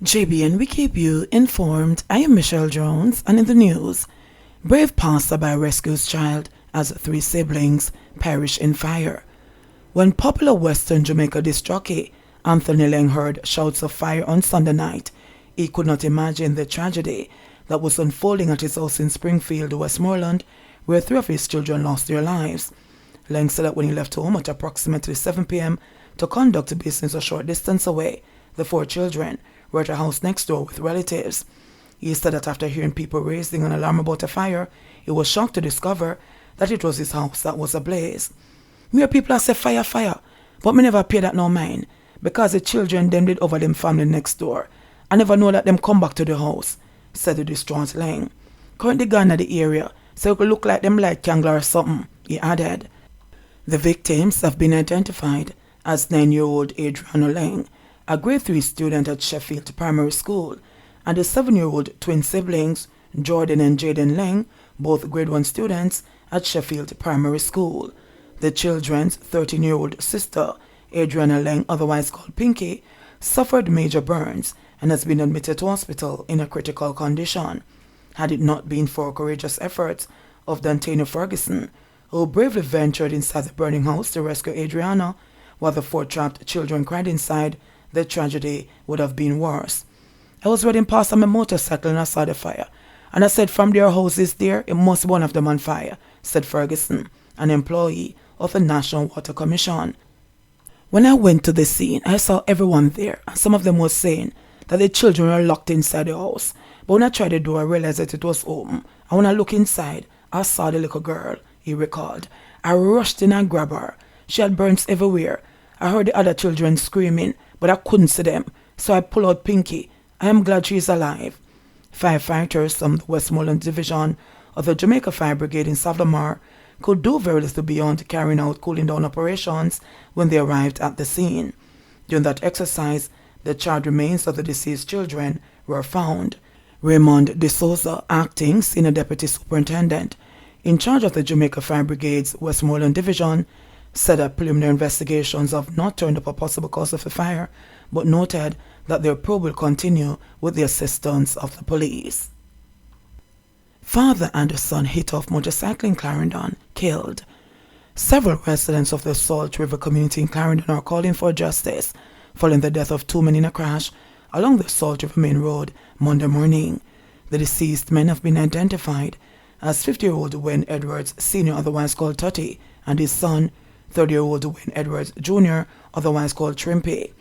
JBN, we keep you informed. I am Michelle Jones, and in the news, brave passerby rescues child as three siblings perish in fire. When popular Western Jamaica disc jockey Anthony Lang heard shouts of fire on Sunday night, he could not imagine the tragedy that was unfolding at his house in Springfield, Westmoreland, where three of his children lost their lives. Lang said that when he left home at approximately 7 p.m. to conduct business a short distance away, the four children were at a house next door with relatives. He said that after hearing people raising an alarm about a fire, he was shocked to discover that it was his house that was ablaze. "Mere people say fire, fire, but me never pay that no mind, because the children them did over them family next door. I never know that them come back to the house," said the distraught Lang. "Currently gone at the area, so it could look like them light candle or something," he added. The victims have been identified as 9-year-old Adriana Lang, a grade 3 student at Sheffield Primary School, and the 7-year-old twin siblings, Jordan and Jaden Lang, both grade 1 students at Sheffield Primary School. The children's 13-year-old sister, Adriana Lang, otherwise called Pinky, suffered major burns and has been admitted to hospital in a critical condition. Had it not been for courageous efforts of Dantano Ferguson, who bravely ventured inside the burning house to rescue Adriana, while the four trapped children cried inside, the tragedy would have been worse. "I was riding past on my motorcycle and I saw the fire, and I said from their houses there, it must be one of them on fire," said Ferguson, an employee of the National Water Commission. "When I went to the scene, I saw everyone there, and some of them were saying that the children were locked inside the house. But when I tried the door, I realized that it was open, and when I looked inside, I saw the little girl," he recalled. "I rushed in and grabbed her. She had burns everywhere. I heard the other children screaming, but I couldn't see them, so I pulled out Pinky. I am glad she is alive." Firefighters from the Westmoreland Division of the Jamaica Fire Brigade in Savlamar could do very little beyond carrying out cooling down operations when they arrived at the scene. During that exercise, the charred remains of the deceased children were found. Raymond De Souza, acting Senior Deputy Superintendent in charge of the Jamaica Fire Brigade's Westmoreland Division, said that preliminary investigations have not turned up a possible cause of the fire, but noted that their probe will continue with the assistance of the police. Father and son hit off motorcycle in Clarendon, killed. Several residents of the Salt River community in Clarendon are calling for justice following the death of two men in a crash along the Salt River Main Road Monday morning. The deceased men have been identified as 50-year-old Wayne Edwards Sr., otherwise called Tutty, and his son, 30-year-old Wayne Edwards Jr., otherwise called Trimpy.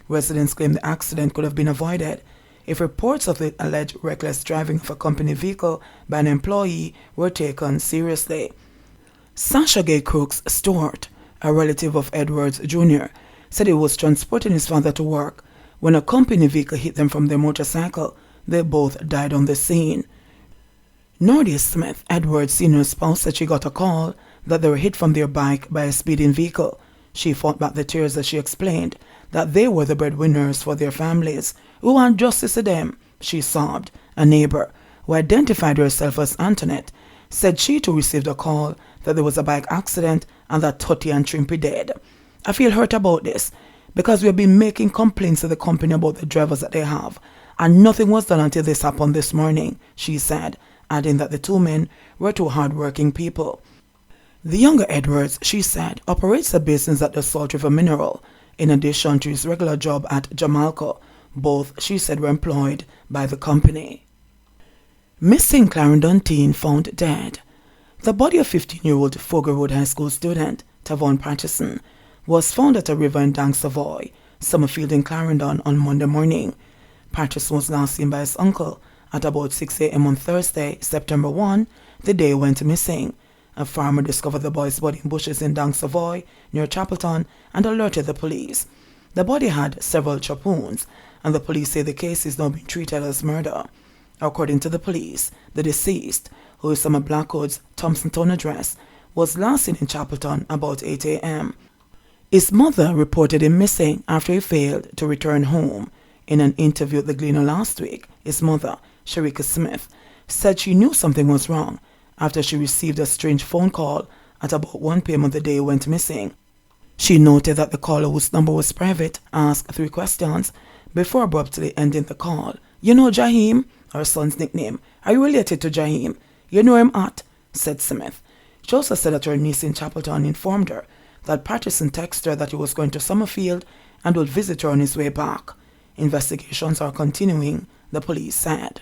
Residents claim the accident could have been avoided if reports of the alleged reckless driving of a company vehicle by an employee were taken seriously. Sasha Gay Crooks Stewart, a relative of Edwards Jr., said he was transporting his father to work when a company vehicle hit them from their motorcycle. They both died on the scene. Nordia Smith, Edwards Sr.'s spouse, said she got a call that they were hit from their bike by a speeding vehicle. She fought back the tears as she explained that they were the breadwinners for their families. "We want justice to them," she sobbed. A neighbor, who identified herself as Antoinette, said she too received a call that there was a bike accident and that Tutty and Trimpy dead. "I feel hurt about this because we have been making complaints to the company about the drivers that they have, and nothing was done until this happened this morning," she said, adding that the two men were two hard-working people. The younger Edwards, she said, operates a business at the Salt River Mineral, in addition to his regular job at Jamaica. Both, she said, were employed by the company. Missingclarendon teen found dead. The body of 15-year-old Fogo Road High School student, Tavon Patterson, was found at a river in Dang Savoy, Summerfield in Clarendon on Monday morning. Patterson was last seen by his uncle at about 6 a.m. on Thursday, September 1, the day he went missing. A farmer discovered the boy's body in bushes in Dang Savoy, near Chapelton, and alerted the police. The body had several chop wounds, and the police say the case is now being treated as murder. According to the police, the deceased, who is from a Blackwood's Thompson Town address, was last seen in Chapelton about 8 a.m. His mother reported him missing after he failed to return home. In an interview with the Gleaner last week, his mother, Sharika Smith, said she knew something was wrong after she received a strange phone call at about 1 p.m. on the day he went missing. She noted that the caller, whose number was private, asked 3 questions, before abruptly ending the call. "You know Jaheim?" her son's nickname. "Are you related to Jaheim? You know him at?" said Smith. She also said that her niece in Chapelton informed her that Patterson texted her that he was going to Summerfield and would visit her on his way back. Investigations are continuing, the police said.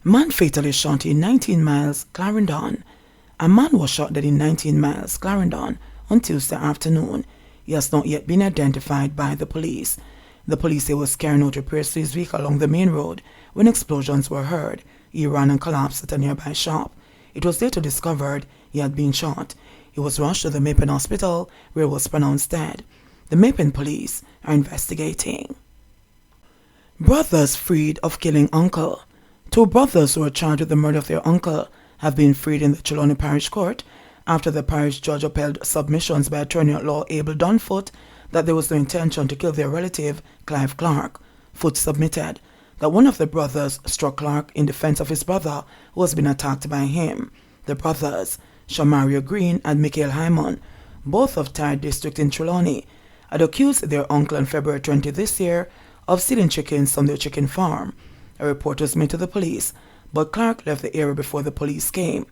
Man fatally shot in 19 Milesclarendon. A man was shot dead in 19 Milesclarendon on Tuesday afternoon. He has not yet been identified by the police. The police say he was carrying out repairs to his vehicle along the main road when explosions were heard. He ran and collapsed at a nearby shop. It was later discovered he had been shot. He was rushed to the Mapen Hospital, where he was pronounced dead. The Mapen police are investigating. Brothers freed of killing uncle. 2 brothers who were charged with the murder of their uncle have been freed in the Trelawney Parish Court after the parish judge upheld submissions by attorney-at-law Abel Dunfoot that there was no intention to kill their relative, Clive Clark. Foot submitted that one of the brothers struck Clark in defense of his brother who has been attacked by him. The brothers, Shamario Green and Michael Hyman, both of Tide District in Trelawney, had accused their uncle on February 20 this year of stealing chickens from their chicken farm. A report was made to the police, but Clark left the area before the police came.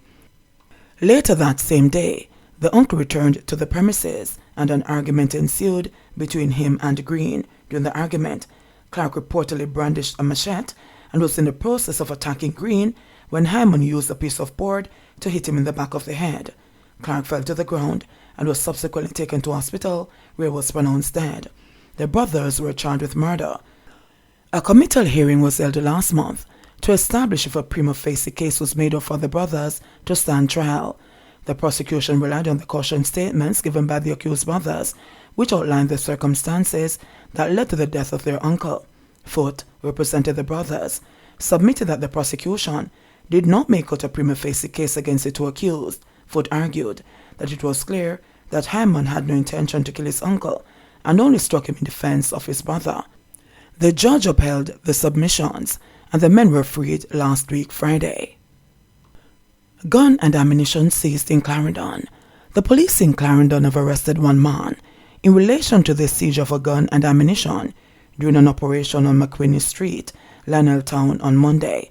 Later that same day, the uncle returned to the premises and an argument ensued between him and Green. During the argument, Clark reportedly brandished a machete and was in the process of attacking Green when Hyman used a piece of board to hit him in the back of the head. Clark fell to the ground and was subsequently taken to hospital where he was pronounced dead. The brothers were charged with murder. A committal hearing was held last month to establish if a prima facie case was made up for the brothers to stand trial. The prosecution relied on the caution statements given by the accused brothers, which outlined the circumstances that led to the death of their uncle. Foote, who represented the brothers, submitted that the prosecution did not make out a prima facie case against the 2 accused. Foote argued that it was clear that Hyman had no intention to kill his uncle and only struck him in defense of his brother. The judge upheld the submissions and the men were freed last week Friday. Gun and ammunition seized in Clarendon. The police in Clarendon have arrested 1 man in relation to the siege of a gun and ammunition during an operation on McQuinney Street, Lioneltown on Monday.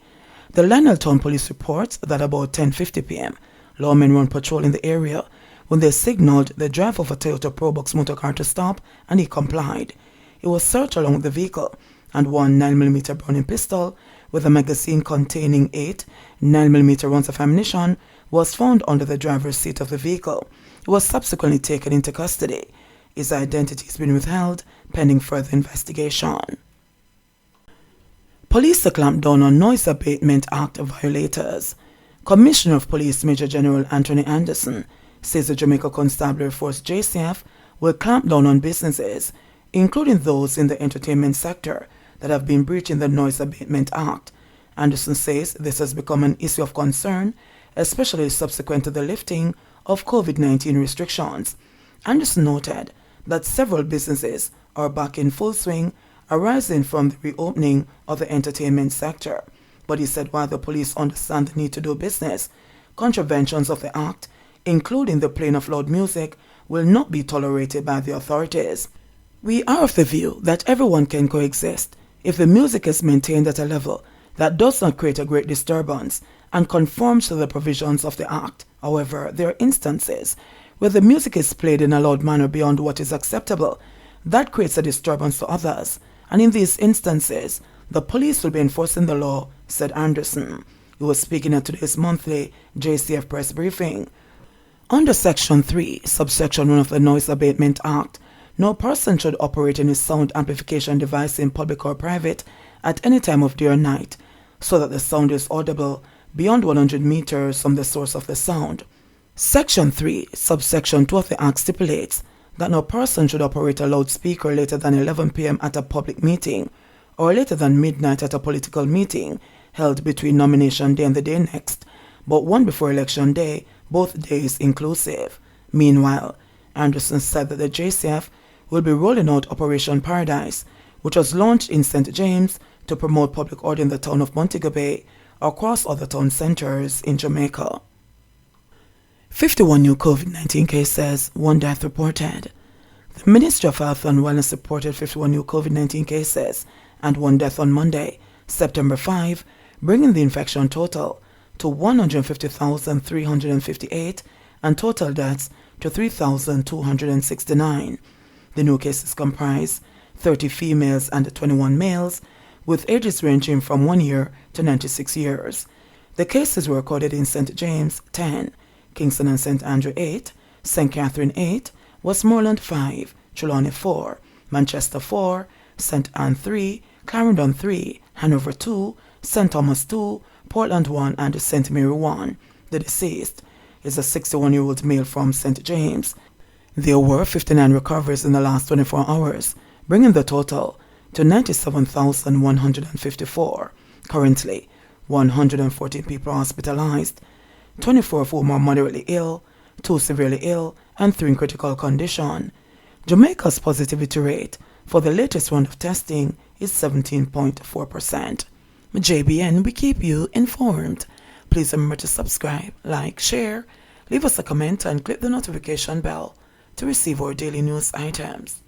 The Lioneltown police reports that about 10:50 p.m., lawmen were on patrol in the area when they signaled the driver of a Toyota Probox motorcar to stop and he complied. He was searched along the vehicle and 1 9mm Browning pistol with a magazine containing 8 9mm rounds of ammunition was found under the driver's seat of the vehicle. He was subsequently taken into custody. His identity has been withheld pending further investigation. Police to clamp down on Noise Abatement Act violators. Commissioner of Police Major General Anthony Anderson says the Jamaica Constabulary Force JCF will clamp down on businesses, including those in the entertainment sector, that have been breaching the Noise Abatement Act. Anderson says this has become an issue of concern, especially subsequent to the lifting of COVID-19 restrictions. Anderson noted that several businesses are back in full swing, arising from the reopening of the entertainment sector. But he said while the police understand the need to do business, contraventions of the Act, including the playing of loud music, will not be tolerated by the authorities. We are of the view that everyone can coexist if the music is maintained at a level that does not create a great disturbance and conforms to the provisions of the Act. However, there are instances where the music is played in a loud manner beyond what is acceptable. That creates a disturbance to others, and in these instances, the police will be enforcing the law, said Anderson. He was speaking at today's monthly JCF press briefing. Under Section 3, Subsection 1 of the Noise Abatement Act, no person should operate any sound amplification device in public or private at any time of day or night, so that the sound is audible beyond 100 meters from the source of the sound. Section 3, Subsection 2 of the Act stipulates that no person should operate a loudspeaker later than 11 p.m. at a public meeting or later than midnight at a political meeting held between nomination day and the day next, but one before election day, both days inclusive. Meanwhile, Anderson said that the JCF will be rolling out Operation Paradise, which was launched in St. James to promote public order in the town of Montego Bay across other town centers in Jamaica. 51 new COVID-19 cases, 1 death reported. The Ministry of Health and Wellness reported 51 new COVID-19 cases and 1 death on Monday, September 5, bringing the infection total to 150,358 and total deaths to 3,269. The new cases comprise 30 females and 21 males, with ages ranging from 1 year to 96 years. The cases were recorded in St. James 10, Kingston and St. Andrew 8, St. Catherine 8, Westmoreland 5, Trelawney 4, Manchester 4, St. Anne 3, Clarendon 3, Hanover 2, St. Thomas 2, Portland 1, and St. Mary 1. The deceased is a 61-year-old male from St. James. There were 59 recoveries in the last 24 hours, bringing the total to 97,154. Currently, 114 people are hospitalized, 24 of whom are moderately ill, 2 severely ill, and 3 in critical condition. Jamaica's positivity rate for the latest round of testing is 17.4%. JBN, we keep you informed. Please remember to subscribe, like, share, leave us a comment, and click the notification bell to receive our daily news items.